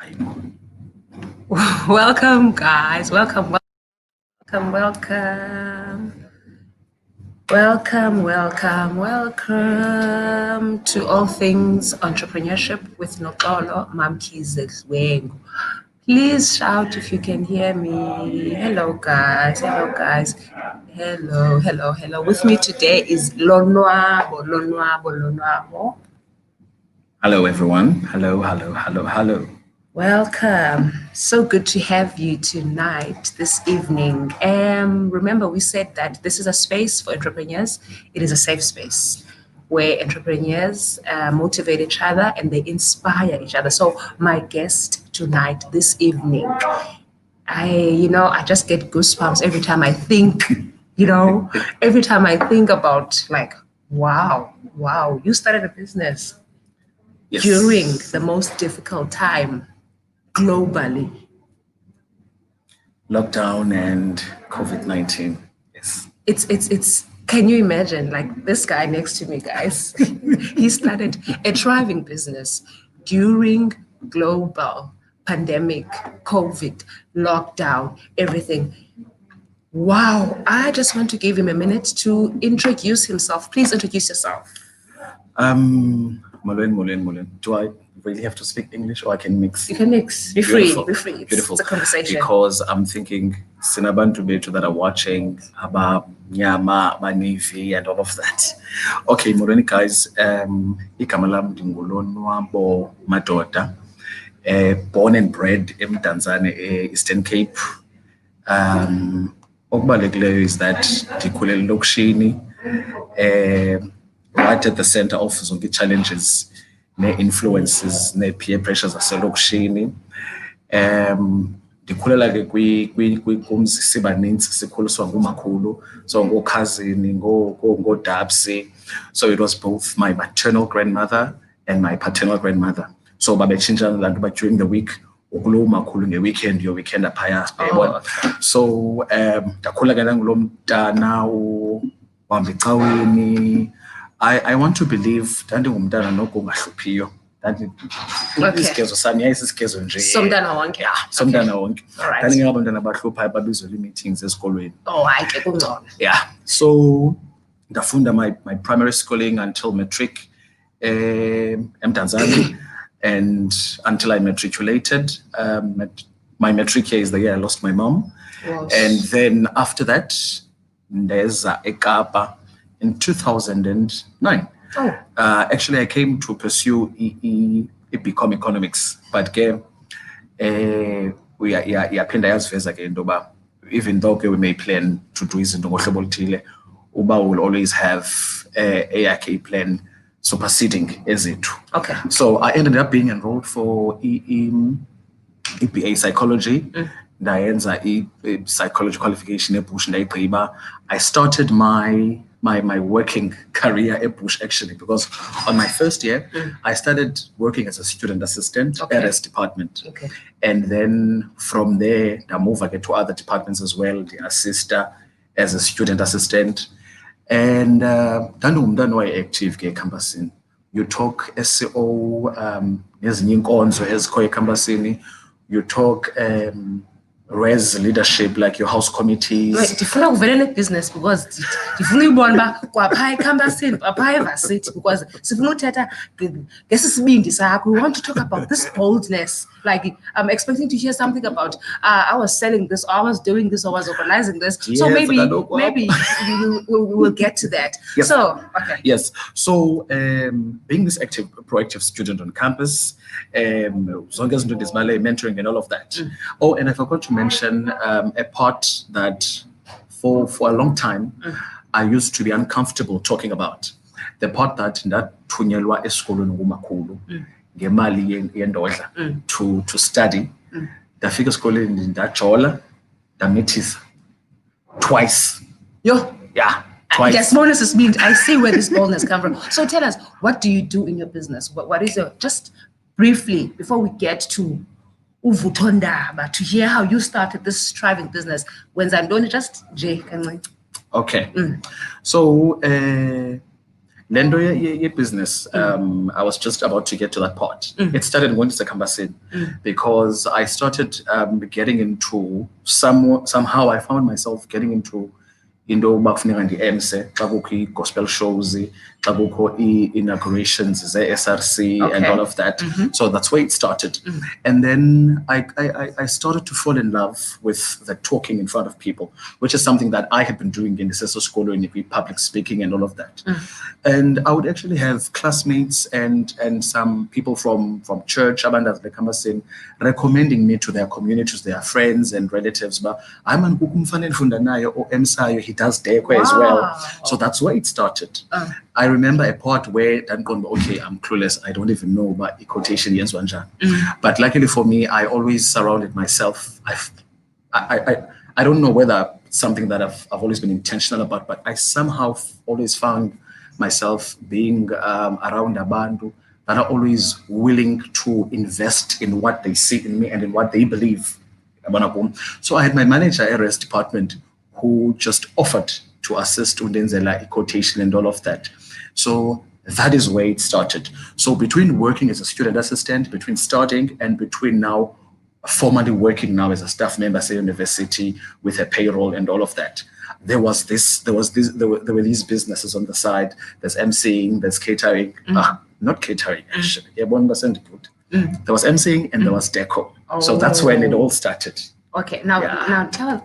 I know. Welcome, guys. Welcome to All Things Entrepreneurship with Nokolo Mamkhize Zwengu. Please shout if you can hear me. Hello, guys. Hello. With me today is Lonwabo. Hello, everyone. Hello. Welcome. So good to have you tonight, this evening. Remember, we said that this is a space for entrepreneurs. It is a safe space where entrepreneurs motivate each other and they inspire each other. So, my guest tonight, this evening, I just get goosebumps every time I think, every time I think about like, wow, you started a business Yes. during the most difficult time globally. Lockdown and COVID-19. Yes. It's can you imagine like this guy next to me, guys? He started a thriving business during global pandemic, COVID, lockdown, everything. Wow, I just want to give him a minute to introduce himself. Please introduce yourself. Molen. Do I really have to speak English or I can mix? You can mix. Be Beautiful. free. Beautiful. It's a conversation. Because I'm thinking sinabantu bethu that are watching about Nyama, Manivi, and all of that. Okay, Molweni guys. Igama lam ndinguLonwabo Madoda. Born and bred in Tanzania, Eastern Cape. Okubalulekileyo is that ndikhulele elokishini right at the center of zonke challenges ne-influences ne-peer pressures zaselokishini. Ndikhulela ke kumzi sibanintsi sikhuliswa ngumakhulu, so ngookhazini ngoodabsi. So it was both my maternal grandmother and my paternal grandmother. So babetshintshana laa nto uba during the week ukulo umakhulu nge-weekend weekend aphaya uyayibona. So ndakhula ke nangulo mntana uhamba ecaweni. I want to believe ndandingumntana noko ungahluphiyo. Isikezo sami yayisisikezo nje. Somntana wonke. Somntana wonke. Ndandingabantwana abahluphayo babizwa ii-meetings esikolweni. Hayi ke kungcono. Yeah. So ndafunda my primary schooling until matric eMdantsane. And until I matriculated, my matric year is the year I lost my mom. Wow. And then after that, there's eKapa in 2009. Oh. Actually, I came to pursue BCom economics, but we are even though we may plan to do izinto ngohlobo oluthile, uba will always have a plan superseding ezethu. Okay. So I ended up being enrolled for BA psychology. Ndayenza psychology qualification eBush ndayigqiba. I started my working career at Bush actually, because on my first year I started working as a student assistant at RS department. Okay. And then from there I moved to other departments as well, the assister as a student assistant. And ndandingumntana owaye-active ke ekhampasini. You talk SEO, nezinye inkonzo ezikhoyo ekhampasini. You talk res leadership, like your house committees. Wait, ndifuna uvele ne-business because ndifuna uyibona uba kwaphaya ekhampasini kwaphaya eVarsity because sifuna uthetha ngesi sibindi sakho. We want to talk about this boldness. Like I'm expecting to hear something about I was selling this, or I was doing this, or I was organizing this. Yes, so maybe we will get to that. Yes. So okay. Yes. So being this active, proactive student on campus, zonke izinto ndizimele mentoring and all of that. Oh, and I forgot to mention a part that for a long time I used to be uncomfortable talking about. The part that ndathunyelwa esikolweni ngumakhulu ngemali yendodla to study. Ndafika esikolweni ndajola ndamithisa twice. Yo. Yeah. Twice. Yes, bonuses means I see where this boldness comes from. So tell us, what do you do in your business? What is your, just briefly, before we get to Uvutondaba, to hear how you started this thriving business. When Zandoni just Jay, can we? Okay. So Lendo ye business. I was just about to get to that part. It started going to Kambasin because I started getting into somehow I found myself getting into into yoba kufuneka ndi-emse xa kukho ii-gospel shows, xa kukho ii-inaugurations ze-SRC and all of that. So that's where it started. And then I started to fall in love with the talking in front of people, which is something that I had been doing in the Seso School, in the public speaking and all of that. And I would actually have classmates and some people from church, Abandas Bekamasin, recommending me to their communities, their friends and relatives. But I'm an Ukumfanen Fundanayo or Emsayo, he does Dekwe as well. So that's where it started. I remember a part where I'm going, okay, I'm clueless. I don't even know about the quotation Jens Wanja. But luckily for me, I always surrounded myself. I don't know whether it's something that I've always been intentional about, but I somehow always found myself being around Abandu that are always willing to invest in what they see in me and in what they believe. So I had my manager at RS department who just offered to assist Undenzela quotation and all of that. So that is where it started. So between working as a student assistant, between starting and between now formally working now as a staff member at university with a payroll and all of that, there were these businesses on the side. There's emceeing, there's catering, not catering actually. There was emceeing and there was deco. So that's when it all started. Okay, now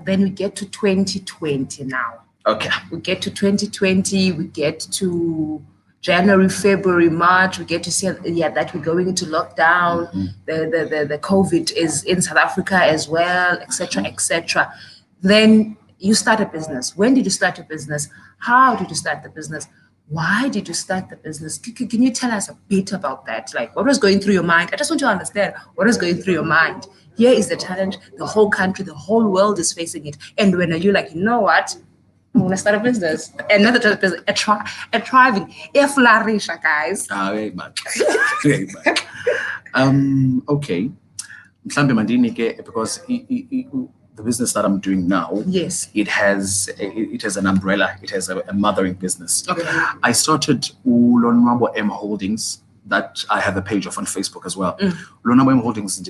then we get to 2020 now. Okay. We get to 2020, we get to January, February, March, we get to see that we're going into lockdown. The COVID is in South Africa as well, etc., etc. Then you start a business. When did you start a business? How did you start the business? Why did you start the business? Can you tell us a bit about that? Like, what was going through your mind? I just want to understand what was going through your mind. Here is the challenge. The whole country, the whole world is facing it. And when are you like, you know what? I'm going to start a business. Another business, a thriving, a flourish, guys. Very much. Very much. Okay. Because the business that I'm doing now, yes, it has an umbrella. It has a mothering business. Okay. I started Ulonwabo M Holdings, that I have a page of on Facebook as well. Ulonwabo M Holdings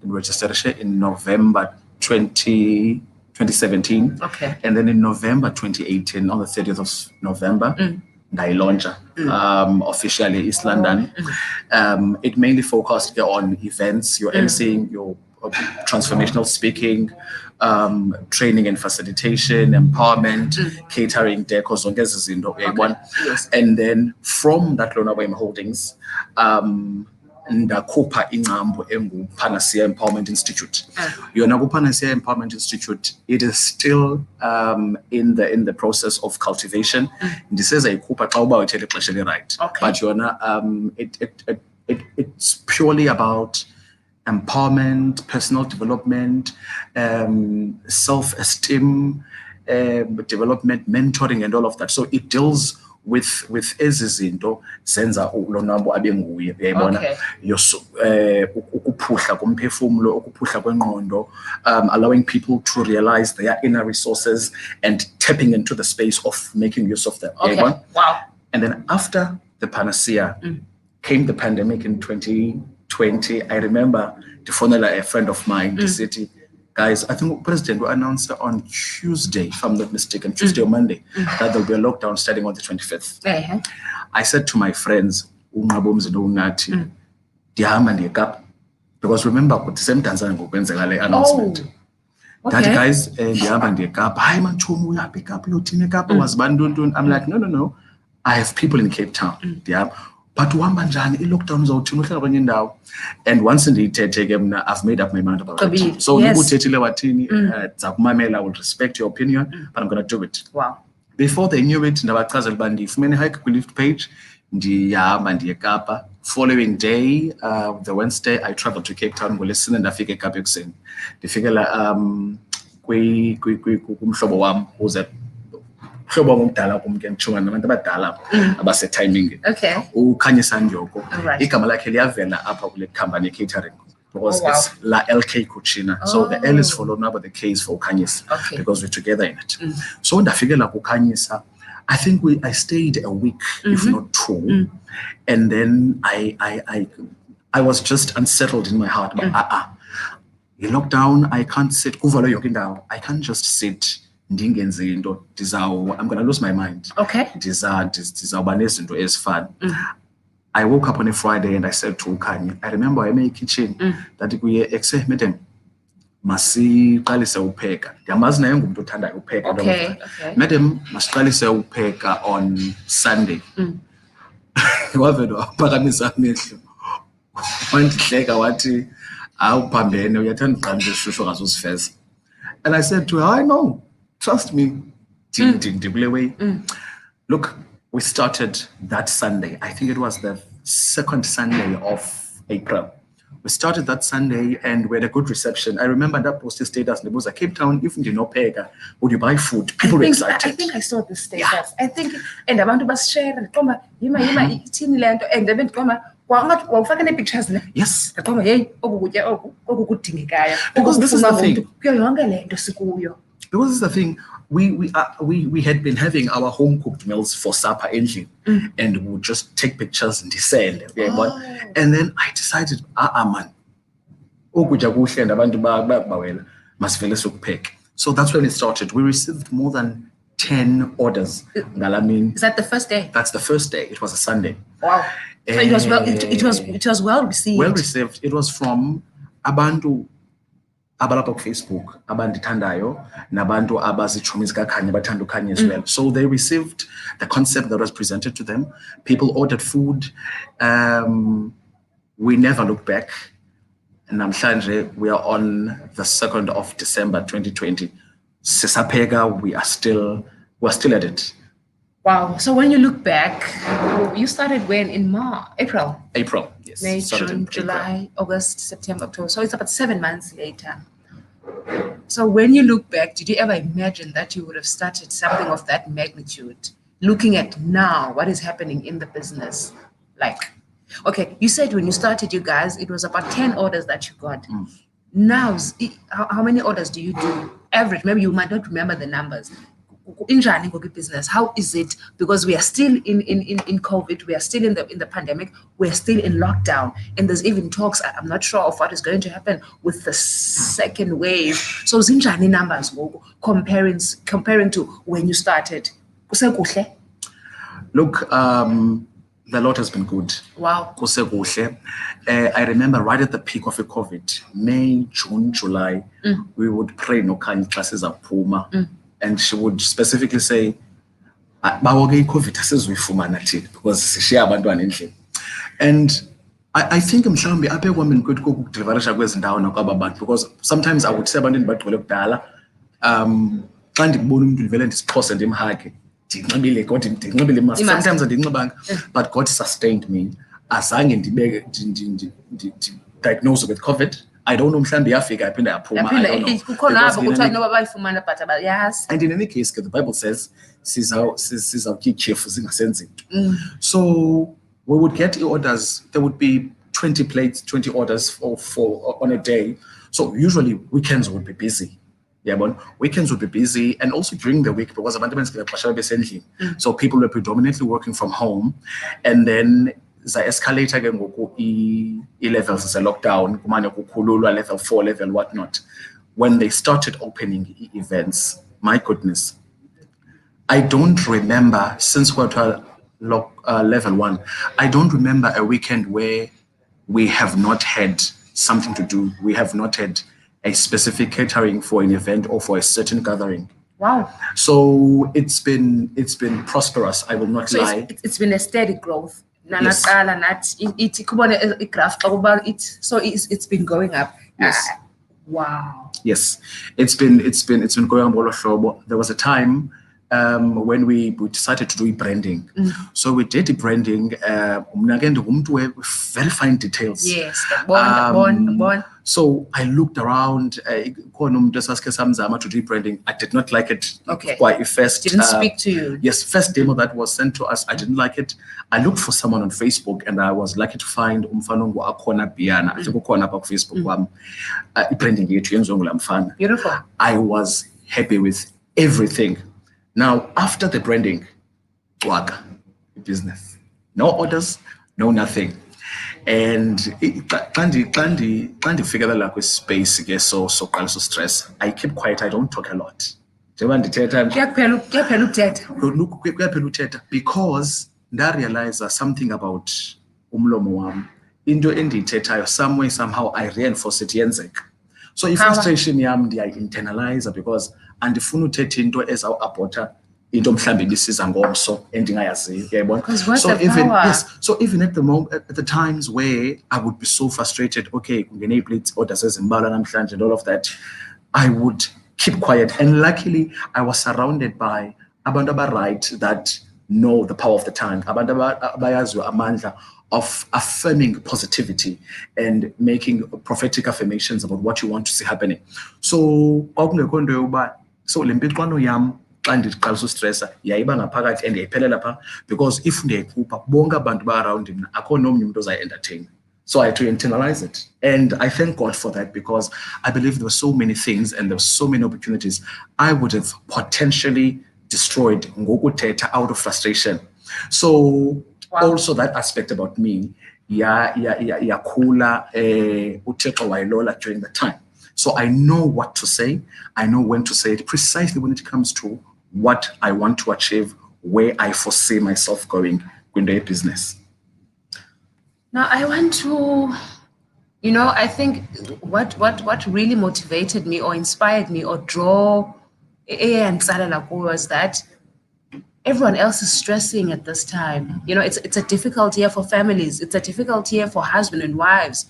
registered in November 2017. Okay. And then in November 2018, on the 30th of November, I launched officially East London. It mainly focused on events, your emceeing, your transformational speaking, training and facilitation, empowerment, catering, deco, yes. And then from that Lonaway Holdings, ndakhupha ingcambu engu-Panacea Empowerment Institute. Yona ku-Panacea Empowerment Institute, it is still in the process of cultivation. Ndiseza ikhupha xa uba uthele ixesha eli-right. But yona it's purely about empowerment, personal development, self-esteem, development, mentoring, and all of that. So it deals with ezizinto zenza ulonwabo abe nguye uyayibona ukuphuhla komphefumulo, ukuphuhla kwengqondo, allowing people to realize their inner resources and tapping into the space of making use of them. Wow. And then after the Panacea came the pandemic in 2020. I remember the phone a friend of mine, the city. Guys, I think President will announce on Tuesday, if I'm not mistaken, Tuesday or Monday, that there'll be a lockdown starting on the 25th. I said to my friends, because remember, at the same time, announcement. That guys, I'm like, no. I have people in Cape Town. But lockdown, and once in the I've made up my mind about it. So yes. I will respect your opinion, but I'm gonna do it. Wow. Before they knew it, page, following day, the Wednesday, I traveled to Cape Town, we listen and I figure Kapixin. The figure who's at timing. Okay. Ukhanyisa Njoko. Igama lakhe liyavela apha kule company catering because it's La LK Cucina. So the L is for Lonwabo, the K is for Ukhanyisa because we're together in it. So ndafika la kukhanyisa, I think I stayed a week, if not two, and then I was just unsettled in my heart. But in lockdown, I can't sit. I can't just sit. I'm gonna lose my mind. Okay. Is fun. I woke up on a Friday and I said to Kanye, I remember I'm in the kitchen that we madam masiqalise upheka. Ndiyamazi naye ngumuntu othanda upheka. Okay. Madam, masiqalise upheka on Sunday. Wavele waphakamisa amehlo. Wandihleka wathi awuphambene uyathanda uqamba ishushu ngazosifeza. And I said to her, I know, trust me. Look, we started that Sunday. I think it was the second Sunday of April. We started that Sunday and we had a good reception. I remember that posted status. It was a Cape Town, if you know Pega, would you buy food? People were excited. I think I saw the status. Yeah. I think, and abantu basishare and koma yima ithini lento and then koma wawufaka ne-pictures ne. Yes. Koma hey okukutya okukudingekayo. Because this is the thing. Kuyo yonke lento sikuyo. Because this is the thing. We had been having our home cooked meals for supper engine, and we would just take pictures and sell. And then I decided, man, so that's when it started. We received more than 10 orders. Is that the first day? That's the first day. It was a Sunday. Wow. So it was well received. Well received. It was from abantu abalapha ku Facebook abandithandayo nabantu abazitshomi zikaKhanya bathanda uKhanya as well. So they received the concept that was presented to them. People ordered food. We never looked back. Namhlanje we are on the 2nd of December 2020. Sisapheka, we're still at it. Wow. So when you look back, you started when? In April? April, yes. May, June, July, August, September, October. So it's about 7 months later. So when you look back, did you ever imagine that you would have started something of that magnitude? Looking at now, what is happening in the business? Like, okay, you said when you started, you guys, it was about 10 orders that you got. Now, how many orders do you do? Average, maybe you might not remember the numbers. In business, how is it? Because we are still in COVID, we are still in the pandemic, we're still in lockdown, and there's even talks. I'm not sure of what is going to happen with the second wave. So zinjani numbers comparing to when you started? Look, the Lord has been good. Wow. I remember right at the peak of the COVID, May, June, July, we would pray no kind classes of Puma. And she would specifically say, COVID because she abandoned endlini. And I think mhlawumbe apha kwami good ukudeliverisha kwezindawo nakwababantu because sometimes I would say abantwana bagcwele kudala xa ndibona umuntu ndivele ndisiphosa ndimhage ndinxibile kodwa ndinxibile mask sometimes andinxibanga but God sustained me azange ndibeke diagnosed with COVID. I don't know mhlambe yafika yaphinda yaphuma. And in any case, the Bible says, so we would get orders. There would be 20 plates, 20 orders for on a day. So usually weekends would be busy. Yeah, but weekends would be busy, and also during the week because so people were predominantly working from home, and then the escalator ke ngoku levels is a lockdown kumane kukhululwa level 4 level whatnot. When they started opening events, my goodness, I don't remember since we're to level 1, I don't remember a weekend where we have not had something to do. We have not had a specific catering for an event or for a certain gathering. Wow. So it's been prosperous, I will not lie. It's been a steady growth. Yes. So it's been going up. Yes. Wow. Yes, it's been going on. There was a time when we decided to do branding. So we did branding. Very fine details. Yes, born. So I looked around. To do branding. I did not like it. Okay. Quite first. Didn't speak to you. Yes, first demo that was sent to us. I didn't like it. I looked for someone on Facebook, and I was lucky to find umfanongo akona Biana. I think ukona pa Facebook branding yethu yenzongula mfana. Beautiful. I was happy with everything. Now, after the branding, waka business. No orders, no nothing. And xa ndifikelela kwispace ke soqala stress, I keep quiet, I don't talk a lot. Njengoba ndithetha kuyaphela uthetha because ndarealize something about umlomo wam. Into endiyithethayo somewhere somehow I reinforce it yenzeka. So frustration yam ndiyayi-internalize because andifuna uthetha into ezawuabhotha into mhlambe ibisiza ngomso endingayaziyo uyayibona. So even at the moment, at the times where I would be so frustrated, okay kungene ii-plates orders ezimbalwa namhlanje and all of that, I would keep quiet. And luckily I was surrounded by abantu abaright that know the power of the tongue, abantu abayaziyo amandla of affirming positivity and making prophetic affirmations about what you want to see happening. So kwakungekho nto yokuba so le mpixano yam xa ndiqalisa ustressa yayiba ngaphakathi and yayiphelela phaa because if ndiyayikhupha bonke abantu ba-around mna akho nomnye umntu ozayi-entertain. So I had to internalize it. And I thank God for that because I believe there were so many things and there were so many opportunities I would have potentially destroyed ngokuthetha out of frustration. So also that aspect about me, yakhula uThixo wayilola during the time. So I know what to say. I know when to say it precisely when it comes to what I want to achieve, where I foresee myself going in the business. Now I want to, I think what really motivated me or inspired me or draw was that everyone else is stressing at this time. It's a difficult year for families. It's a difficult year for husbands and wives.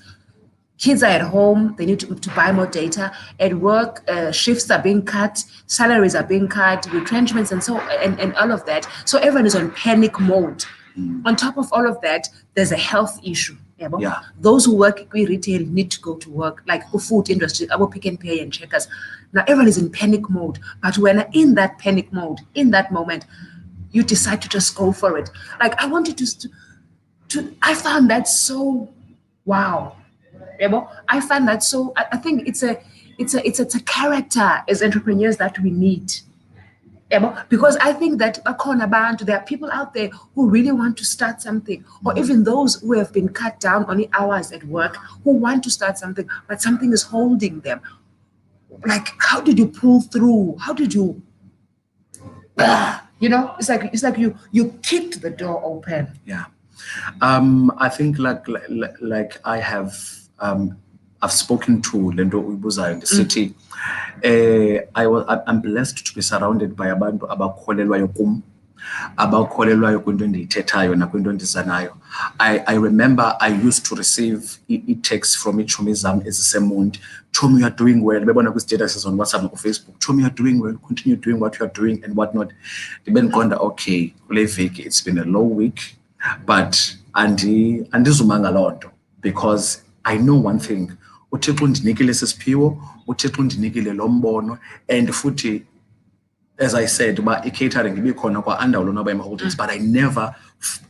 Kids are at home, they need to buy more data. At work, shifts are being cut, salaries are being cut, retrenchments and all of that. So everyone is on panic mode. On top of all of that, there's a health issue. Yeah. Those who work in retail need to go to work, like the food industry, our Pick n Pay and Checkers. Now everyone is in panic mode. But when in that panic mode, in that moment, you decide to just go for it. Like I wanted I found that so wow. I find that so. I think it's a character as entrepreneurs that we need. Because I think that there are people out there who really want to start something, or even those who have been cut down on hours at work who want to start something, but something is holding them. Like, how did you pull through? How did you? It's like you kicked the door open. Yeah, I think like I have. I've spoken to Lendo Uibuza in the city. I'm blessed to be surrounded by abantu abakholelwayo kum, abakholelwayo kwinto endiyithethayo nakwinto endizanayo. I remember I used to receive e-texts from iitshomi zam eziseMonti. Chomi, you are doing well. Bebona kwi-statuses on WhatsApp and Facebook. Chomi, you are doing well. Continue doing what you are doing and whatnot. Okay, kule veki, it's been a low week, but andizumanga loo nto because I know one thing. uThixo undinikile sisiphiwo, uThixo undinikile lo mbono, and futhi as I said uba i-catering ibikhona kwa-under Lonwaba Holdings, but I never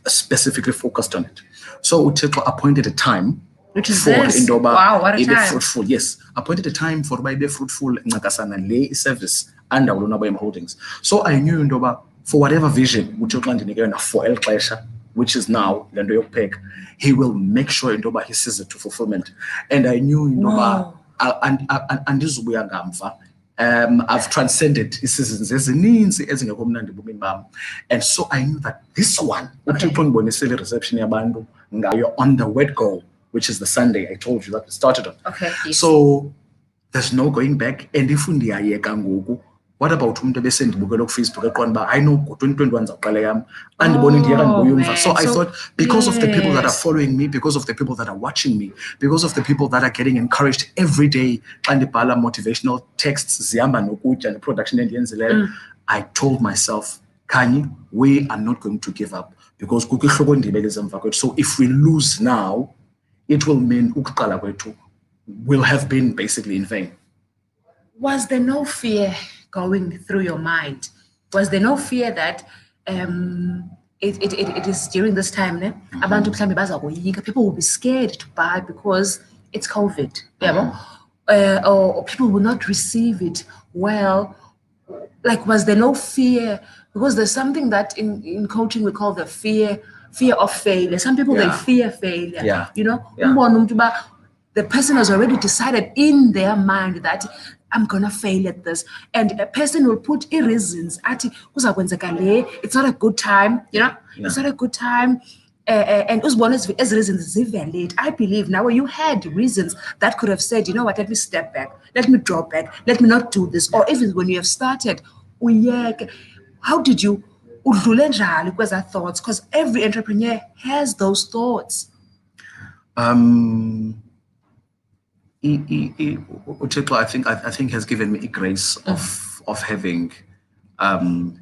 specifically focused on it. So uThixo appointed a time which is for this. Wow, what a time. Fruitful. Yes, appointed a time for uba ibe fruitful ncakasana le service under Lonwaba Holdings. So I knew intoba for whatever vision uThixo andinike yona for el xesha, which is now Lendo Yokpek, he will make sure intoba he sees it to fulfillment. And I knew intoba andizubuya ngamva. I've transcended seasons ezininzi ezingekho mnandi ebomini bam, and so I knew that this one uThixo undibonisile reception yabantu ngayo on the word go, which is the Sunday I told you that we started on. Okay. Yes. So there's no going back. And if ndiyayeka ngoku, what about umuntu ebesendibukela ku-Facebook eqonda uba I know ngo-2021 zawuqala yam andibone ndiyeka ndibuyumva. So I thought because of the people that are following me, because of the people that are watching me, because of the people that are getting encouraged every day xa ndibhala motivational texts zihamba nokutya neproduction endiyenzileyo, I told myself, Khanyi, we are not going to give up because kukho ihloko ndibele zemva kwethu. So if we lose now, it will mean ukuqala kwethu will have been basically in vain. Was there no fear going through your mind? Was there no fear that it is during this time, abantu mhlambe bazakoyika, people will be scared to buy because it's COVID, or people will not receive it well? Like, was there no fear because there's something that in coaching we call the fear of failure. Some people they Yeah. fear failure. Yeah. You know, Yeah. the person has already decided in their mind that I'm gonna fail at this, and a person will put reasons. It's not a good time. You know, Yeah. it's not a good time. And uzibona as reasons zivalid. I believe now you had reasons that could have said, you know what, let me step back, let me drop back, let me not do this. Or even when you have started, uyeke. How did you udlule njani kweza thoughts? Because every entrepreneur has those thoughts. Uthixo, I think has given me a grace of having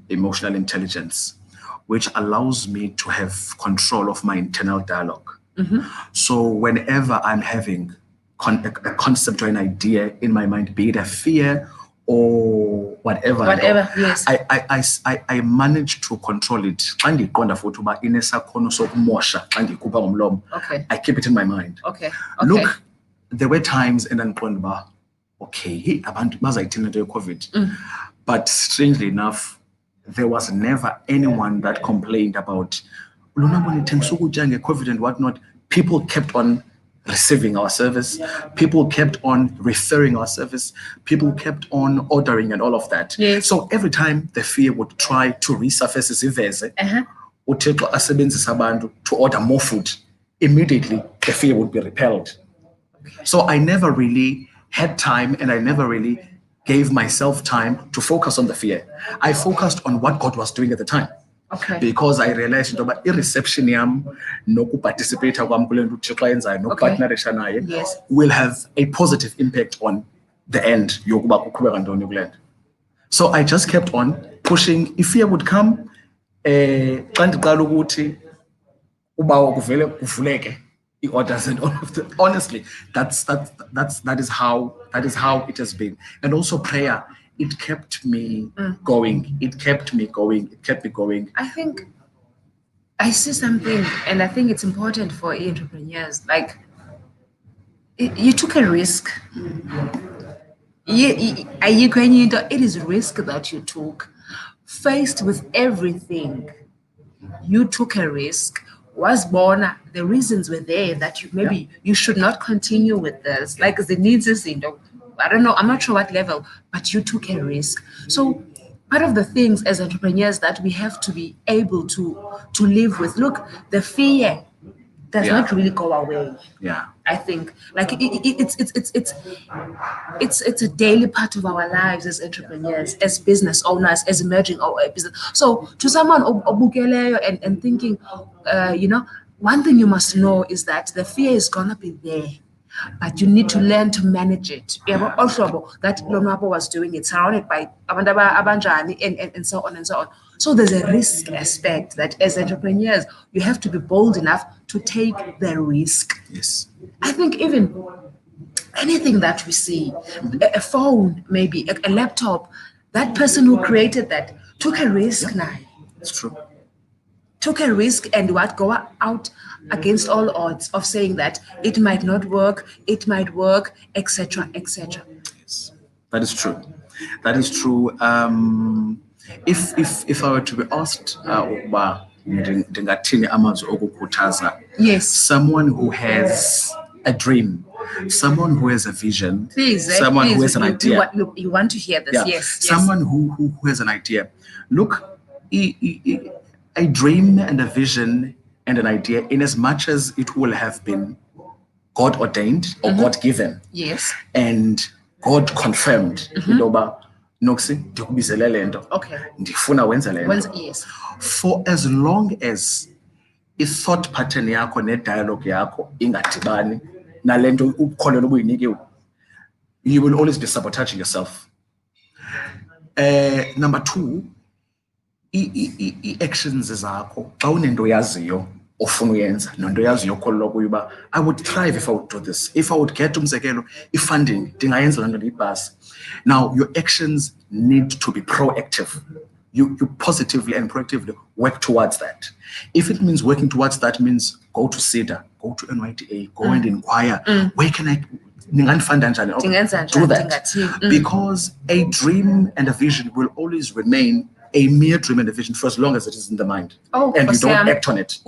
emotional intelligence, which allows me to have control of my internal dialogue. So whenever I'm having a concept or an idea in my mind, be it a fear or whatever, Yes. I manage to control it. Xa ndiqonda futhi uba inesakhono sokumosha xa ndiyikhupha ngomlomo, Okay. I keep it in my mind. Okay. Look, there were times endandiqonda uba okay, hey, abantu bazayithini into ye-COVID. But strangely enough, there was never anyone that complained about lona bona ithengisa ukutya nge-COVID and whatnot. People kept on receiving our service. People kept on referring our service. People kept on ordering and all of that. Yes. So every time the fear would try to resurface isiveze, uThixo asebenzisa abantu to order more food, immediately the fear would be repelled. So I never really had time, and I never really gave myself time to focus on the fear. I focused on what God was doing at the time. Okay. Because I realized that i-reception yam nokuparticipate kwam kule nto uThixo ayenzayo nokupartnerisha naye Yes. will have a positive impact on the end yokuba kuqhubeka ntoni kule nto. So I just kept on pushing. If fear would come, xa ndiqala ukuthi uba kuvele kuvuleke orders and all of that. Honestly, that is how it has been. And also prayer, it kept me going. It kept me going. It kept me going. I think I see something, and I think it's important for entrepreneurs. Like, you took a risk. It is risk that you took. Faced with everything, you took a risk. Was born, the reasons were there that you should not continue with this. Like the needs is I don't know, I'm not sure what level, but you took a risk. So part of the things as entrepreneurs that we have to be able to live with. Look, the fear does not really go away. Yeah. I think like it's a daily part of our lives as entrepreneurs, as business owners, as emerging business. So to someone obukeleyo and thinking, one thing you must know is that the fear is gonna be there, but you need to learn to manage it. Also, that Lonwapo was doing it, surrounded by abanjani and so on and so on. So there's a risk aspect that as entrepreneurs, you have to be bold enough to take the risk. Yes. I think even anything that we see, a phone, maybe a laptop, that person who created that took a risk now. It's true. Took a risk and go out against all odds of saying that it might not work, it might work, etc., etc. Yes, that is true. That is true. If I were to be asked, ndingathini amazwi okukhuthaza, Yes. Someone who has a dream, someone who has a vision, Please, someone who has an idea. You want to hear this? Yeah. Yes. Someone who has an idea. Look, a dream and a vision and an idea, in as much as it will have been God ordained or God given, Yes. and God confirmed, intoba Noxi ndikubizele le nto, Okay. ndifuna wenze le nto. Yes. For as long as i-thought pattern yakho ne-dialogue yakho ingadibani nale nto ukholelwa ubuyinikiwe, you will always be sabotaging yourself. Number two, i-actions zakho xa unento yaziyo ofuna uyenza nento yaziyo okholelwa kuyo uba I would thrive if I would do this, if I would get umzekelo i-funding ndingayenza loo nto ndiyipase. Now your actions need to be proactive. You positively and proactively work towards that. If it means working towards that means go to SEDA, go to NYTA, go and inquire, where can I do that? Because a dream and a vision will always remain a mere dream and a vision for as long as it is in the mind. Oh, and you don't Sam, act on it.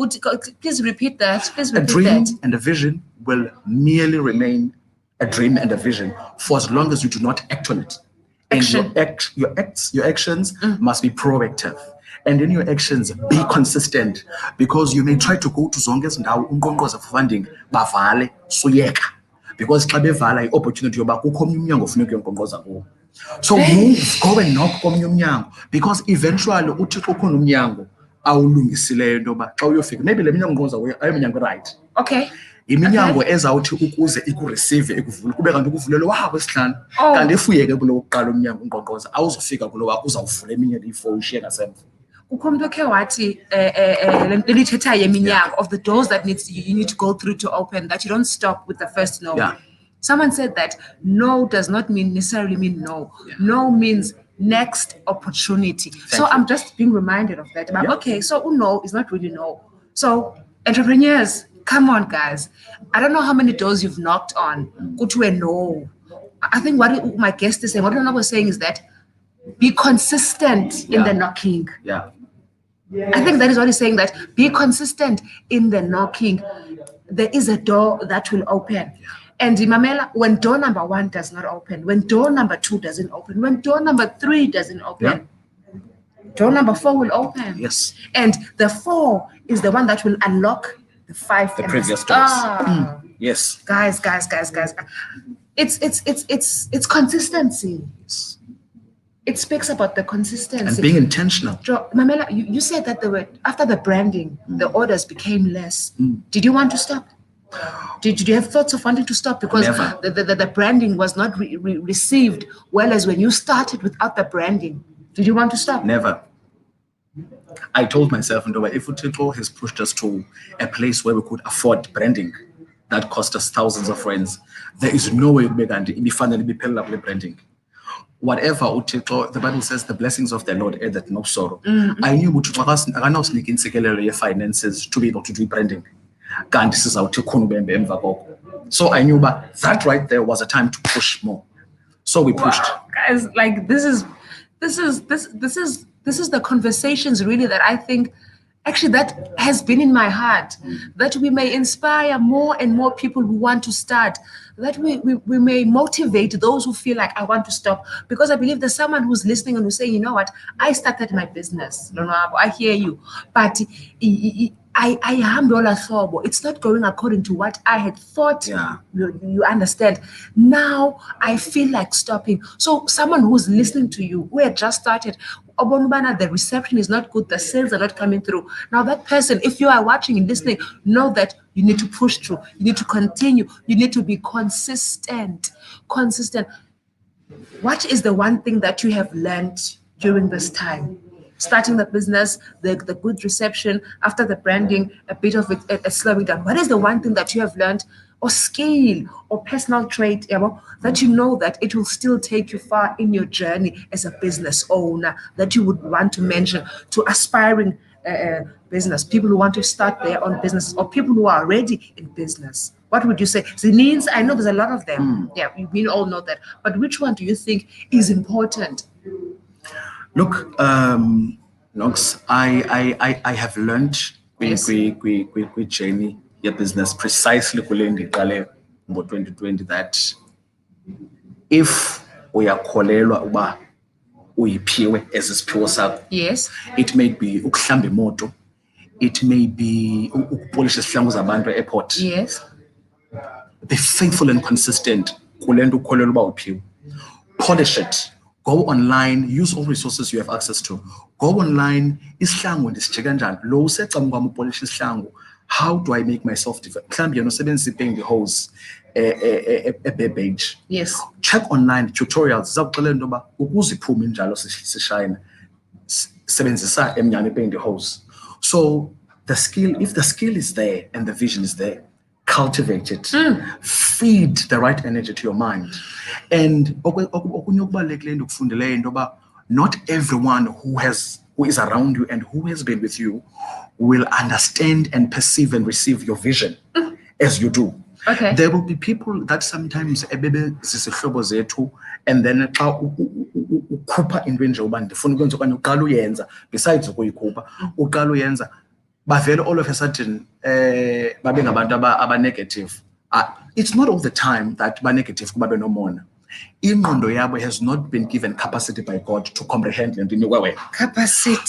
Please repeat that. Please A repeat dream that. and a vision will merely remain a dream and a vision for as long as you do not act on it. And Action. your actions must be proactive. And in your actions, be consistent, because you may try to go to zonke izindawo unkqonkqoza funding bavale suyeka, because xa bevala i-opportunity yoba kukho omnye umnyango ofuneka uyonkqonkqoza kuwo. So move, go and knock komnye umnyango, because eventually uthixo ukhona umnyango awulungisileyo into yoba xa uyofika maybe le minyango unkqonkqoza kuyo ayomnyango right. Okay. Iminyango ezawuthi ukuze ikureceive ikuvule kube kanti ukuvulelwe wesihlanu, Oh. kanti efuyeke kulo wokuqala umnyango unkqonkqoza awuzofika kulo uzawuvula eminye le-4 ushiye ngasemva. Kukho umuntu okhe wathi le lithethayo eminyango of the doors that you need to go through to open, that you don't stop with the first no. Yeah. Someone said that no does not necessarily mean no. Yeah. No means next opportunity. So you. I'm just being reminded of that. But Yeah. okay, so no is not really no. So entrepreneurs, come on, guys. I don't know how many doors you've knocked on. Go to a no. I think what my guest is saying, what I was saying is that be consistent in Yeah. the knocking. Yeah. I think that is what he's saying, that be consistent in the knocking. There is a door that will open. And Mamela, when door number 1 does not open, when door number 2 doesn't open, when door number 3 doesn't open, door number 4 will open. Yes. And the 4 is the one that will unlock the 5 The and previous the- doors. Ah. Yes. Guys. It's consistency. It speaks about the consistency. And being intentional. Mamela, you said that after the branding, the orders became less. Did you want to stop? Did you have thoughts of wanting to stop because Never. the branding was not received well as when you started without the branding? Did you want to stop? Never. I told myself, if Utiko has pushed us to a place where we could afford branding that cost us thousands of rands, there is no way we can be finally be paid up with branding. Whatever Utiko, the Bible says the blessings of the Lord added no sorrow. I knew I know sneaking finances to be able to do branding. So I knew that right there was a time to push more. So we pushed. Wow, guys, like this is the conversations really that I think actually that has been in my heart, that we may inspire more and more people who want to start, that we may motivate those who feel like I want to stop, because I believe there's someone who's listening and who's saying, you know what, I started my business, I hear you, but I am it's not going according to what I had thought. Yeah. You understand? Now I feel like stopping. So someone who's listening to you, who had just started, the reception is not good, the sales are not coming through. Now that person, if you are watching and listening, know that you need to push through, you need to continue, you need to be consistent. What is the one thing that you have learned during this time? Starting the business, the good reception, after the branding, a bit of it, a slowing down. What is the one thing that you have learned, or skill, or personal trait, that you know that it will still take you far in your journey as a business owner, that you would want to mention to aspiring business, people who want to start their own business, or people who are already in business? What would you say? The needs, I know there's a lot of them. Yeah, we all know that. But which one do you think is important? Look, Nox, I have learned with journey your business precisely in 2020 that if we are kolelwa uba uyiphiwe as isiphiwo sakho, yes, it may be ukuhlamba imoto, it may be ukupolisha isihlangu zabantu e-airport. Yes. Be faithful and consistent kulento ukholelwa uba uphiwe. Polish it. Go online, use all resources you have access to. Go online, isihlangu ndisijika kanjani? Lo usecama kwami upolisha isihlangu. How do I make myself different? Mhlawumbe yena usebenzisa i-paying hose e-beige. Yes. Check online tutorials zakuxelela into yoba ukuze iphume injalo sishayina sebenzisa emnyama i-paying hose. So the skill, if the skill is there and the vision is there, cultivate it. Feed the right energy to your mind. And not everyone who is around you and who has been with you will understand and perceive and receive your vision as you do. Okay. There will be people that sometimes ebebe zisihlobo zethu and then xa ukhupha into enje uba ndifuna ukwenza okanye uqala uyenza besides ukuyikhupha uqala uyenza bavele all of a sudden babe ngabantu aba-negative. It's not all the time that ba-negative kuba benomona. Ingqondo yabo has not been given capacity by God to comprehend le nto inikwe wena. Capacity.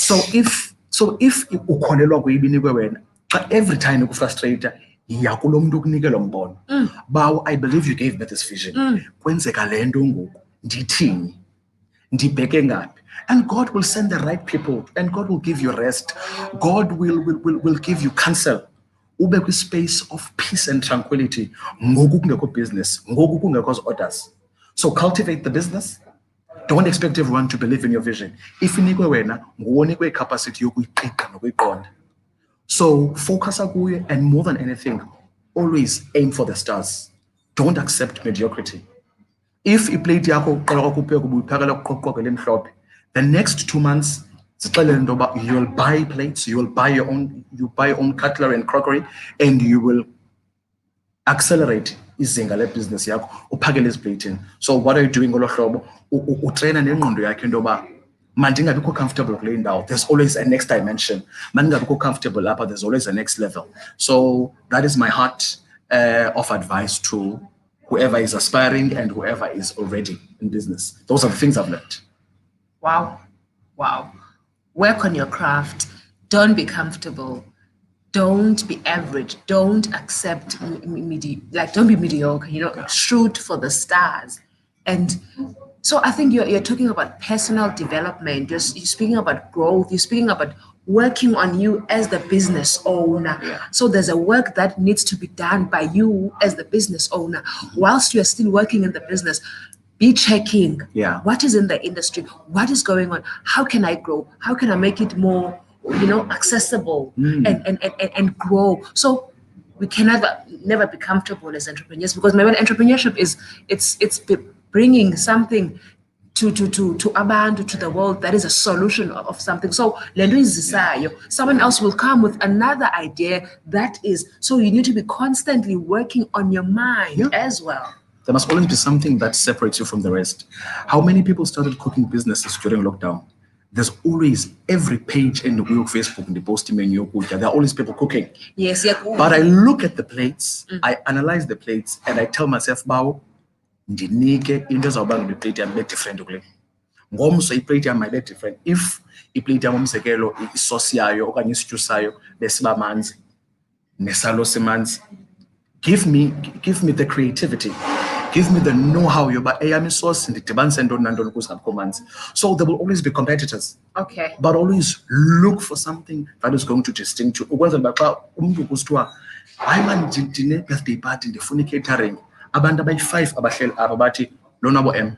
So if ukholelwa kuyibinikwe wena xa every time ikufrustrate yiya kulo mntu ukunike lo mbono bawo I believe you gave me this vision kwenzeka le nto ngoku ndithini ndibheke ngaphi. And God will send the right people and God will give you rest. God will give you counsel. Ube kwi-space of peace and tranquility ngoku kungekho business, ngoku kungekho orders. So cultivate the business. Don't expect everyone to believe in your vision. If inikwe wena nguwonikwe capacity yokuyiqiqa nokuyiqonda. So focus kuye, and more than anything, always aim for the stars. Don't accept mediocrity. If iplate yakho uqala kwakupheka ubuyiphakela kuqoqoqela emhlophe, the next 2 months you will buy plates, you will buy your own cutlery and crockery, and you will accelerate izinga le-business yakho uphakele eziplatini. So what are you doing ngolo hlobo? Utraina nengqondo yakho into yoba mandingabikho comfortable kule ndawo, there's always a next dimension. Mandingabikho comfortable lapha, there's always a next level. So that is my heart of advice to whoever is aspiring and whoever is already in business. Those are the things I've learned. Wow. Work on your craft. Don't be comfortable. Don't be average. Don't accept don't be mediocre. Shoot for the stars. And so I think you're talking about personal development. You're speaking about growth. You're speaking about working on you as the business owner. Yeah. So there's a work that needs to be done by you as the business owner. Whilst you're still working in the business, be checking what is in the industry, what is going on, how can I grow, how can I make it more accessible and grow. So we can never be comfortable as entrepreneurs, because maybe entrepreneurship it's bringing something to abantu, to the world, that is a solution of something. So someone else will come with another idea that is, so you need to be constantly working on your mind as well. There must always be something that separates you from the rest. How many people started cooking businesses during lockdown? There's always every page in the Facebook, in the post menu, there are always people cooking. Yes. But I look at the plates, I analyze the plates, and I tell myself, "Bao, ndinike into ezawuba nge plate yam ibe different kule. Ngomso iplate yam mayibe different. If iplate yam umzekelo isosi yayo okanye isityu sayo besiba manzi nesalo simanzi, give me the creativity. Give me the know-how yoba eyam isosi ndidibanise ntoni nantoni ukuze ngabikho manzi." So there will always be competitors. Okay. But always look for something that is going to distinct you. Ukwenzela uba xa umntu kusithiwa hayi man ndine-birthday party ndifuna i-catering, abantu abayi-5 abahleli apha bathi lonwabo M.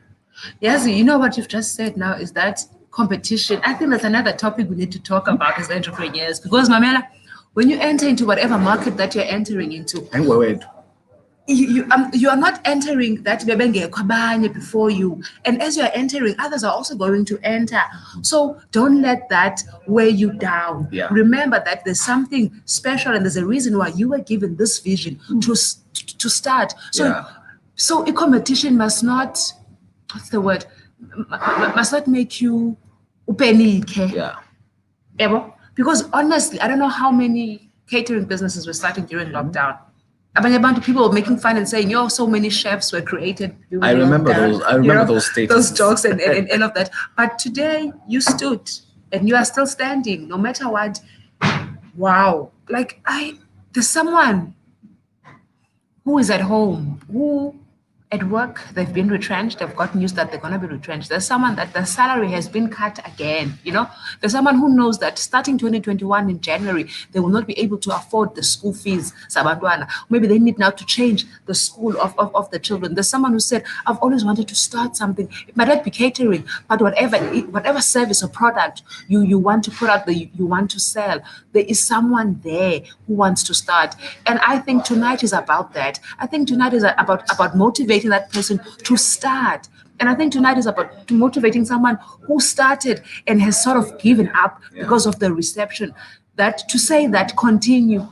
Yes, you know what you've just said now is that competition. I think that's another topic we need to talk about as entrepreneurs, because Mamela, when you enter into whatever market that you're entering into, you are not entering that before you, and as you are entering, others are also going to enter. So don't let that weigh you down. Remember that there's something special, and there's a reason why you were given this vision to start. So a competition must not, must not make you upenike. Because honestly, I don't know how many catering businesses were starting during lockdown. People were making fun and saying, so many chefs were created. I remember those statements. Those jokes and all of that. But today you stood and you are still standing, no matter what. Wow. There's someone who is at home, who at work, they've been retrenched. They've got news that they're going to be retrenched. There's someone that the salary has been cut again. There's someone who knows that starting 2021 in January, they will not be able to afford the school fees. Maybe they need now to change the school of the children. There's someone who said, I've always wanted to start something. It might not be catering, but whatever service or product you want to put out there, you want to sell, there is someone there who wants to start. And I think tonight is about that. I think tonight is about motivating that person to start. And I think tonight is about motivating someone who started and has sort of given up because of the reception, that to say that continue.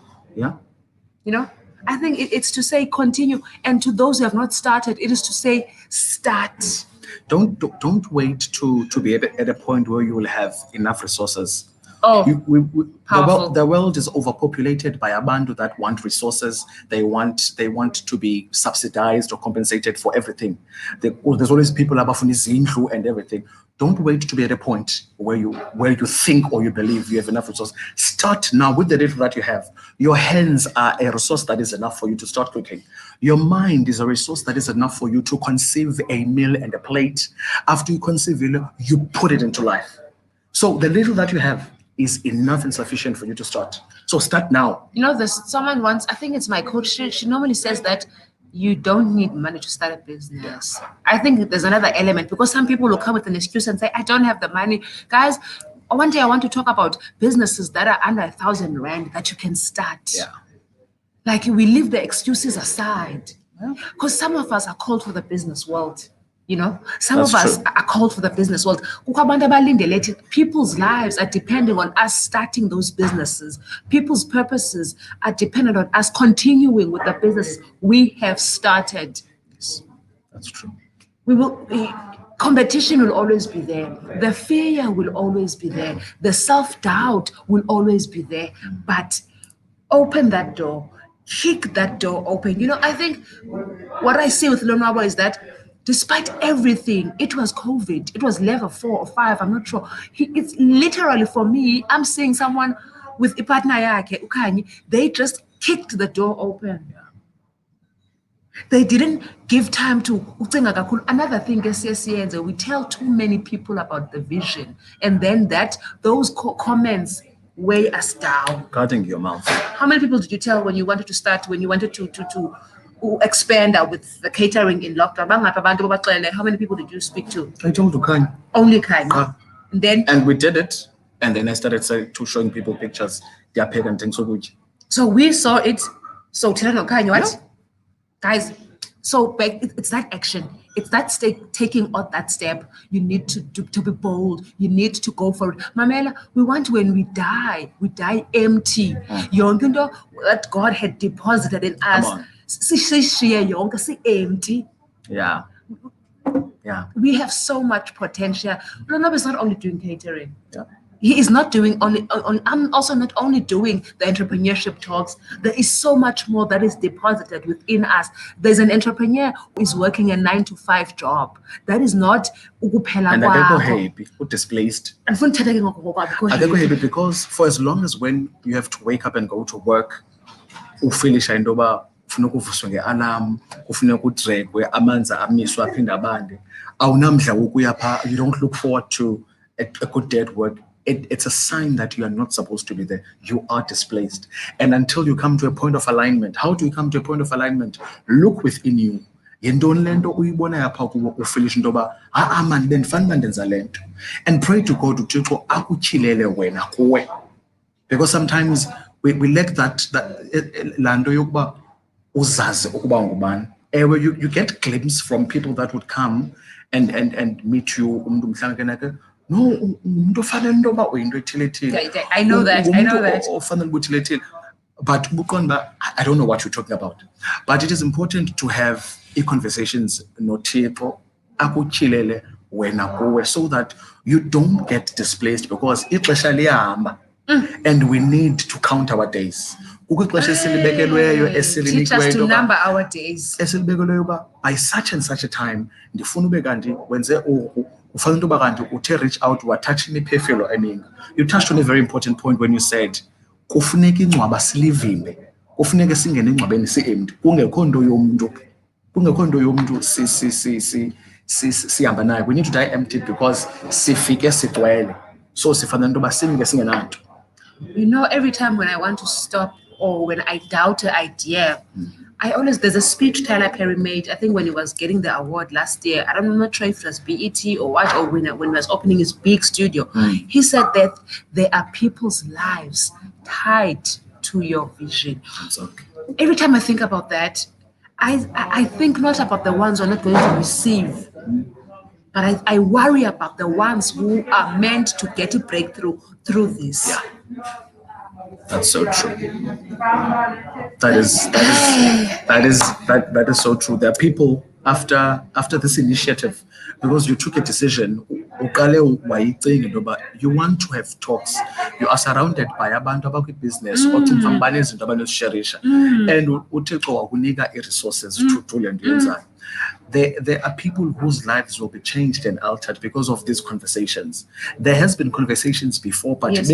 I think it's to say continue. And to those who have not started, it is to say start. Don't wait to be at a point where you will have enough resources. Oh, The the world is overpopulated by abantu that want resources. They want to be subsidized or compensated for everything. There's always people abafuna izindlu and everything. Don't wait to be at a point where you think or you believe you have enough resources. Start now with the little that you have. Your hands are a resource that is enough for you to start cooking. Your mind is a resource that is enough for you to conceive a meal and a plate. After you conceive it, you put it into life. So the little that you have is enough and sufficient for you to start. So start now. You know, there's someone once, I think it's my coach, she normally says that you don't need money to start a business. I think there's another element because some people will come with an excuse and say, I don't have the money. Guys, one day I want to talk about businesses that are under 1,000 rand that you can start. Yeah. Like we leave the excuses aside. Because some of us are called for the business world. You know, some That's of us true. are called for the business world. Kukho abantu abalindele, people's lives are depending on us starting those businesses. People's purposes are dependent on us continuing with the business we have started. That's true. Competition will always be there. The fear will always be there. The self-doubt will always be there. But open that door, kick that door open. You know, I think what I see with Lonwabo is that despite everything, it was COVID, it was level 4 or 5, I'm not sure. It's literally for me, I'm seeing someone with partner yakhe, Ukhanyi, they just kicked the door open. They didn't give time to ucinga kakhulu. Another thing, we tell too many people about the vision, and then those comments weigh us down. Guarding your mouth. How many people did you tell when you wanted to start, when you wanted to expand with the catering in lockdown? How many people did you speak to? I told you, Kanye. Only Kanye. And we did it, and then I started showing people pictures. They are parenting so good. So we saw it. So tell no Kanye what? Guys, so it's that action. It's that taking out that step. You need to be bold. You need to go for it. Mamela, we want when we die empty. Yonke into that God had deposited in us. Empty. Yeah. Yeah. We have so much potential. Lonwabo is not only doing catering. Yeah. He is not doing I'm also not only doing the entrepreneurship talks. There is so much more that is deposited within us. There's an entrepreneur who is working a 9-to-5 job. That is not ukuphela And I go happy, displaced. I go happy because for as long as when you have to wake up and go to work, ufilisha indoba ufuna ukuvuswa nge-alarm, ufuna ukudrekwe, amanzi amiswa aphinde abande. Awunamdla wokuya pha, you don't look forward to a good day at work. It's a sign that you are not supposed to be there. You are displaced. And until you come to a point of alignment, how do you come to a point of alignment? Look within you. And pray to God to because sometimes we lack that lando yokuba uzazi ukuba ngubani. You get glimpse from people that would come and meet you. No, I know that. But I don't know what you're talking about. But it is important to have conversations so that you don't get displaced because and we need to count our days. Teach us to number our days. By such and such a time, reach out to attach you touched on a very important point when you said kufuneka ingcwaba silivimbe, kufuneka singene engcwabeni si-empty, kungekho nto yomntu sihamba nayo. We need to die empty because sifike sigcwele, so sifana into yoba simke singenanto. You know, every time when I want to stop or when I doubt an idea, there's a speech Tyler Perry made, I think when he was getting the award last year. I'm not sure if it was BET or what, or when he was opening his big studio. He said that there are people's lives tied to your vision. Okay. Every time I think about that, I think not about the ones who are not going to receive, but I worry about the ones who are meant to get a breakthrough through this. Yeah. That's so true. That is so true. There are people after this initiative, because you took a decision, uqale wayicinga into yoba you want to have talks. You are surrounded by abantu abakwibusiness ocinga mbani izinto abanozisharisha and uThixo wakunika i-resources to do le nto yenzayo. There are people whose lives will be changed and altered because of these conversations. There has been conversations before, but Yes.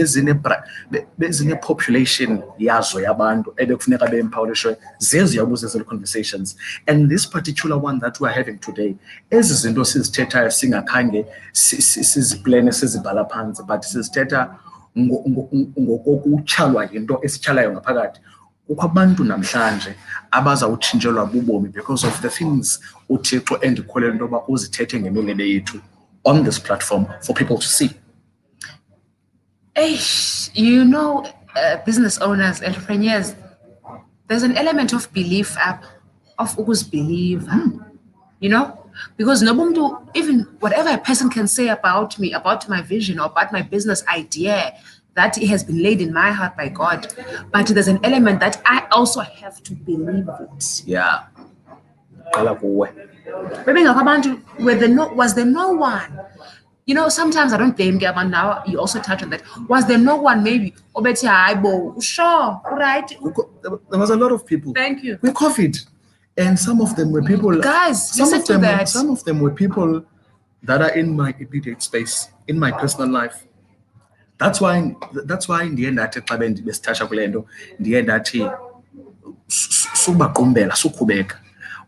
bezine population yazo yabantu ebekufuneka be-empowerishwe zeziyabuza ezo conversations. And this particular one that we're having today, ezi zinto sizithethayo singakhange siziplane sizibhala phansi, but sizithetha ngokokutyhalwa yinto esityhalayo ngaphakathi. Kukho abantu namhlanje abazawutshintshelwa bubomi because of the things uThixo endikholelwa into yoba uzithethe ngemilebe yethu on this platform for people to see. You know, business owners, entrepreneurs, there's an element of belief of believe, you know, because no, even whatever a person can say about me, about my vision or about my business idea, that it has been laid in my heart by God, but there's an element that I also have to believe it. Yeah. Qala kuwe. Maybe was there no one? You know, sometimes I don't blame Gavin. Now you also touch on that. Was there no one maybe? Sure, right. There was a lot of people. Thank you. With COVID, and some of them were people. Guys, listen to that. Some of them were people that are in my immediate space, in my personal life. That's why in the end athi xa besithatha kule nto ndiye ndathi subaqumbela sukhubeka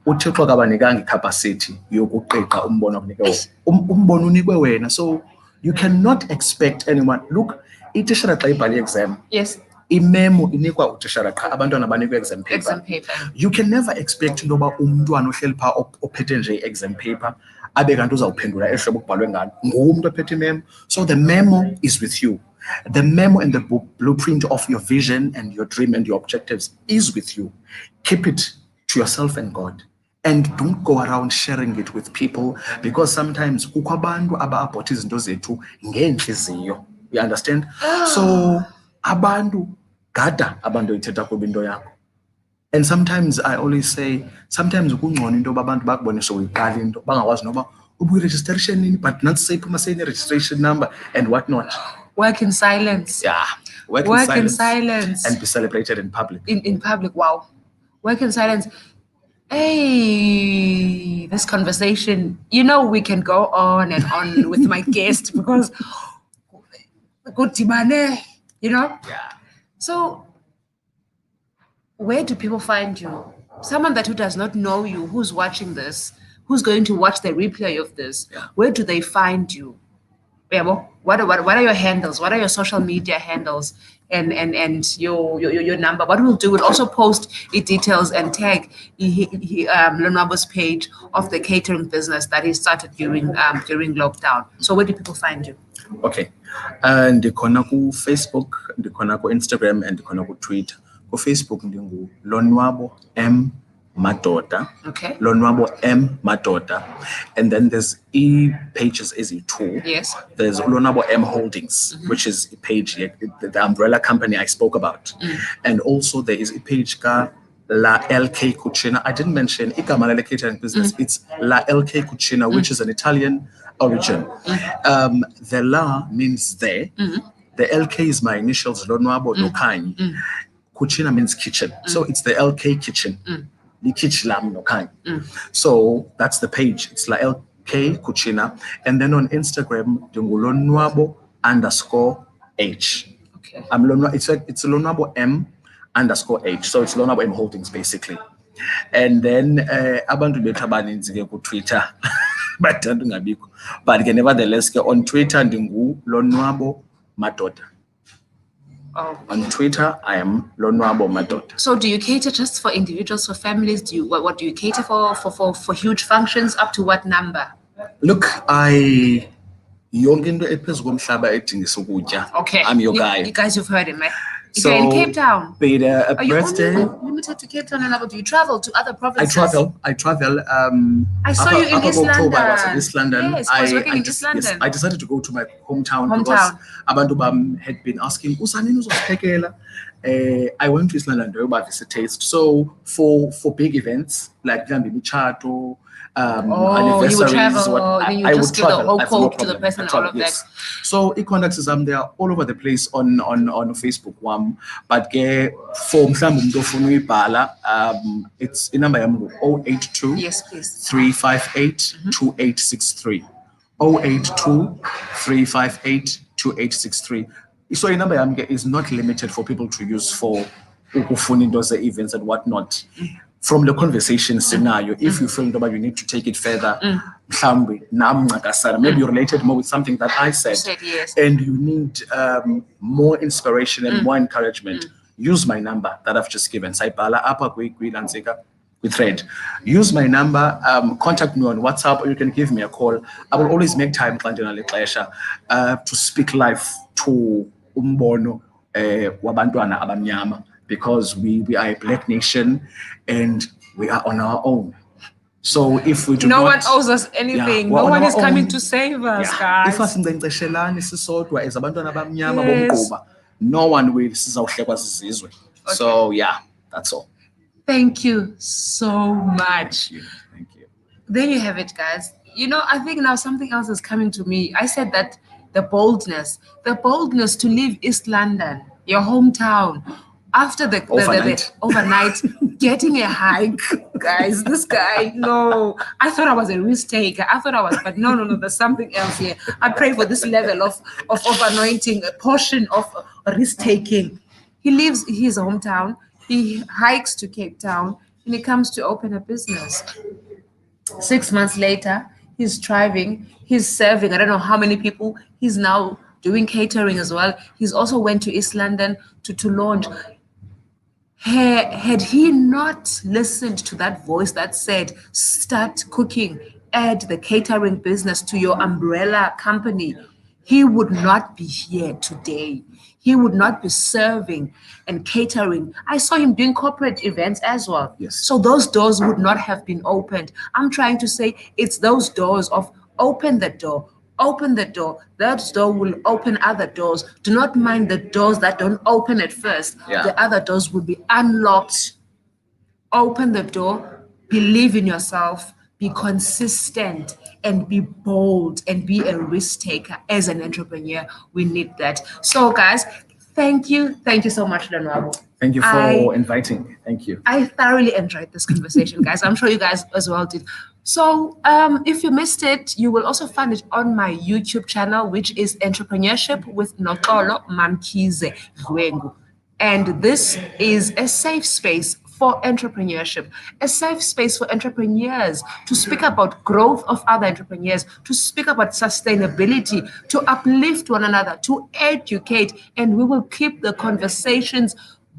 uThixo akabanikanga icapacity yokuqiqa umbono akunikwe umbono unikwe wena, so you cannot expect anyone. Look, itishara xa ibhale exam, yes, imemo inikwa utishara qha abantwana banikwe exam paper. You can never expect into yoba umntwana ohleli phaa ophethe nje exam paper abe kanti uzawuphendula ehlobo kubhalwe ngalo ngumntu ophethe imemo. So the memo is with you. The memo and the blueprint of your vision and your dream and your objectives is with you. Keep it to yourself and God, and don't go around sharing it with people, because sometimes kukho abantu aba-abhotha izinto zethu ngeentliziyo. You understand? So abantu gada abantu ithetha kubo into yakho. And sometimes I always say, sometimes ukungcono into abantu bakubone soyiqala into bangakwazi noba ubuyi-registration nini, but not say phuma sayine registration number and whatnot. Work in silence. Yeah. Work in silence. And be celebrated in public. In public, wow. Work in silence. Hey, this conversation, you know, we can go on and on with my guest because good timane, you know? Yeah. So where do people find you? Someone who does not know you, who's watching this, who's going to watch the replay of this, where do they find you? What are your handles? What are your social media handles and your number? What we'll do, we'll also post the details and tag Lonwabo's page of the catering business that he started during lockdown. So where do people find you? Okay. And ndikhona ku Facebook, ndikhona ku Instagram, and ndikhona ku Twitter. Ku Facebook ndingu Lonwabo M Madoda. Okay. Lonwabo M Madoda. And then there's pages is a tool. Yes. There's Lonwabo M Holdings, which is a page, the umbrella company I spoke about. And also there is a page ka La LK Cucina. I didn't mention igama la catering business. It's La LK Cucina, which is an Italian origin. The La means there. The LK is my initials, Lonwabo Lokani. Cucina means kitchen. So it's the LK kitchen. So that's the page. It's La LK Cucina. And then on Instagram, Lonwabo _H. Okay. It's Lonwabo M_H. So it's Lonwabo M Holdings basically. And then abantu bethu abaninzi ke ku Twitter bathanda ungabikho, but ke nevertheless ke on Twitter ndingu Lonwabo Madoda. Oh. On Twitter, I am Lonwabo Madoda. So do you cater just for individuals, for families? Do you what do you cater for huge functions? Up to what number? Look, yonke into ephezu komhlaba edingisa ukutya. Okay. I'm your guy. You guys, you've heard it, man. So You're in Cape Town. be it a Are you birthday. only limited to Cape Town and do you travel to other I provinces? travel. I saw you in East October, I was in London. East London. Yes, I was working in East yes, London. I decided to go to my hometown because abantu bam had been asking, "Usanini uzosiphekela?" I went to East London to visit a taste. So for big events like Michato, anniversaries, you would travel, then you I just would give the travel. whole That's no coke to the problem. person I and all travel, of yes. that. So e-contacts they are all over the place on Facebook but for mhlawumbe umuntu ofuna uyibhala it's inumber yami 082 Yes, please. 358 2863 082 358 2863. So inumber yami is not limited for people to use for ukufuna into ze-events and whatnot. From the conversation scenario, if you feel that you need to take it further, maybe you related more with something that I said, Yes. and you need more inspiration and more encouragement, use my number that I've just given. Saibala apa with thread. Use my number, contact me on WhatsApp, or you can give me a call. I will always make time to speak live to umbono wabantwana abamnyama, because we are a black nation and we are on our own. So if we do no not, one owes us anything. No one is coming to save us, guys. If asincenteshelani sisodwa as abantwana abamnyama bomgquba, no one will sizawuhlekwa zizizwe. So yeah, that's all. Thank you so much. Thank you. There you have it, guys. I think now something else is coming to me. I said that the boldness to leave East London, your hometown, after the overnight getting a hike, guys. This guy, no, I thought I was a risk taker. But no, there's something else here. I pray for this level of anointing, a portion of risk taking. He leaves his hometown, he hikes to Cape Town, and he comes to open a business. 6 months later, he's thriving, he's serving, I don't know how many people. He's now doing catering as well. He's also went to East London to launch. Had he not listened to that voice that said, start cooking, add the catering business to your umbrella company, he would not be here today. He would not be serving and catering. I saw him doing corporate events as well. Yes. So those doors would not have been opened. I'm trying to say it's those doors of open the door. Open the door. That door will open other doors. Do not mind the doors that don't open at first. Yeah. The other doors will be unlocked. Open the door. Believe in yourself. Be consistent and be bold and be a risk taker as an entrepreneur. We need that. So, guys, thank you. Thank you so much, Lonwabo. Thank you for inviting me. Thank you. I thoroughly enjoyed this conversation, guys. I'm sure you guys as well did. So if you missed it, you will also find it on my YouTube channel, which is Entrepreneurship with Nokolo Mamkize Gwengu. And this is a safe space for entrepreneurship, a safe space for entrepreneurs to speak about growth of other entrepreneurs, to speak about sustainability, to uplift one another, to educate, and we will keep the conversations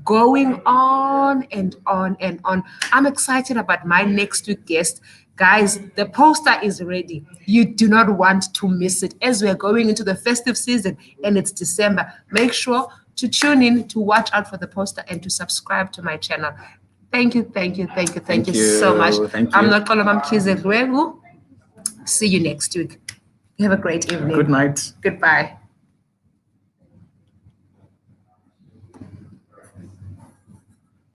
going on and on and on. I'm excited about my next week guest. Guys, the poster is ready. You do not want to miss it as we're going into the festive season and it's December. Make sure to tune in, to watch out for the poster and to subscribe to my channel. Thank you so much. Thank you. I'm Nokolo Mamkize Gwengu. See you next week. Have a great evening. Good night. Goodbye.